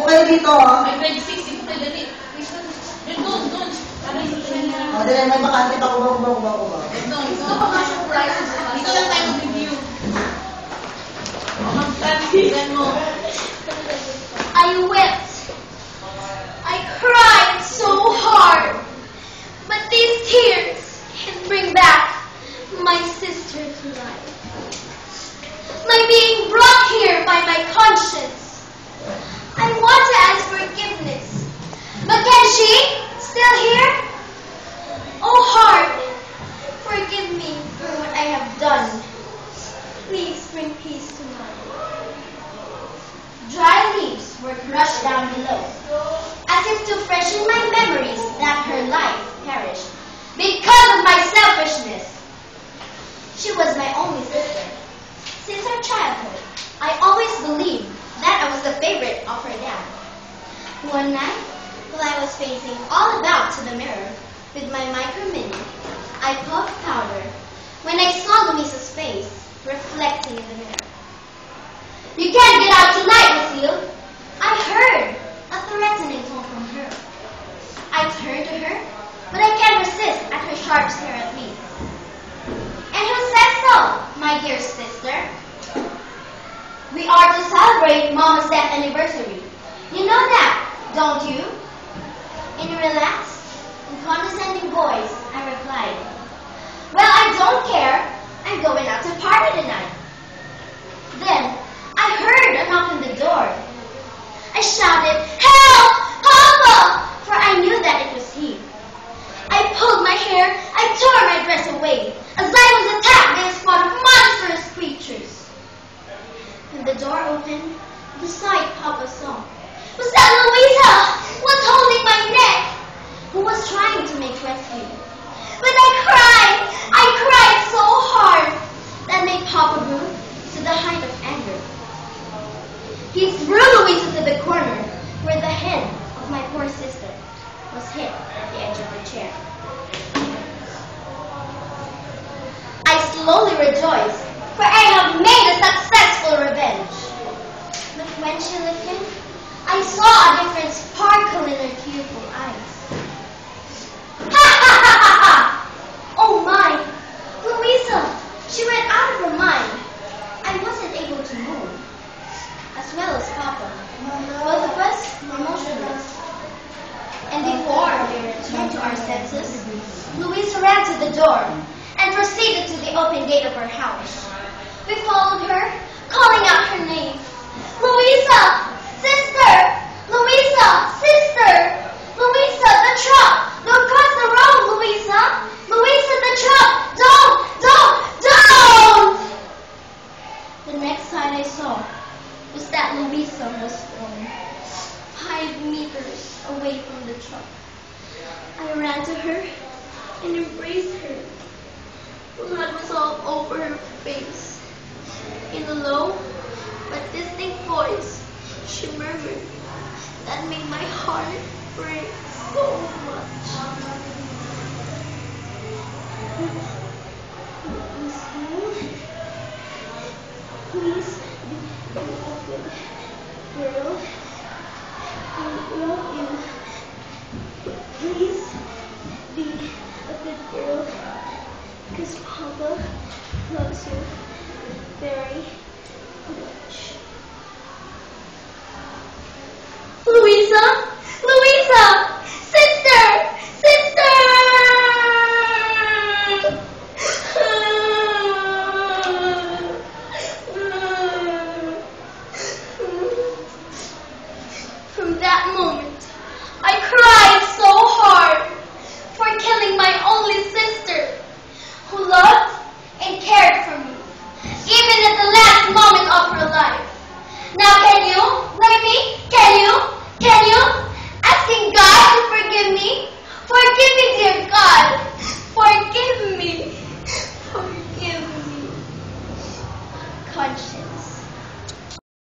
Upo kayo dito, ha? May grade 6, dito tayo dali. Doon. O, dali, may bakante pa. Kuba. Ito pa mga surprises. Dito lang tayo mag-review. Mag-practice mo. I wept. I cried so hard. But these tears can bring back my sister to life. My being brought here by my conscience. I want to ask forgiveness. But can she? Still here? Oh heart, forgive me for what I have done. Please bring peace to my life. Dry leaves were crushed down below, as if to freshen my memories that her life perished because of my selfishness. She was my only sister. Since our childhood, I always believed that I was the favorite of her dad. One night, while I was facing all about to the mirror with my micro mini, I puffed powder when I saw Luisa's face reflecting in the mirror. You can't get out tonight, Lucille. I heard a threatening tone from her. I turned to her, but I can't resist at her sharp stare at me. And who says so, my dear sister? We are to celebrate Mama's death anniversary. You know that, don't you? In a relaxed and condescending voice, I replied, well, I don't care. I'm going out to party tonight. Then, I heard a knock on the door. I shouted, help! Papa! For I knew that it was he. I pulled my hair, I tore my dress away, as I was attacked by a squad of monstrous creatures. When the door opened, the sight Papa saw was that Louisa was holding my neck, who was trying to make rescue. But I cried so hard, that made Papa move to the height of anger. He threw Louisa to the corner, where the head of my poor sister was hit at the edge of the chair. I slowly rejoiced, for I have made a successful revenge. But when she lifted, I saw a different sparkle in her tearful eyes. Ha ha ha ha ha! Oh my! Louisa! She went out of her mind. I wasn't able to move, as well as Papa. Both of us were motionless. And before we returned to our senses, Louisa ran to the door and proceeded to the open gate of her house. We followed her, calling out her name. Louisa! Sister! Louisa! Sister! Louisa, the truck! Don't cross the road, Louisa! Louisa, the truck! Don't! The next sight I saw was that Louisa was 5 meters away from the truck. I ran to her and embraced her. Blood was all over her face. In a low but distinct voice, she murmured, that made my heart break so much. Please be a good girl. I love you. Please be a good girl, because Papa loves you very much. Louisa?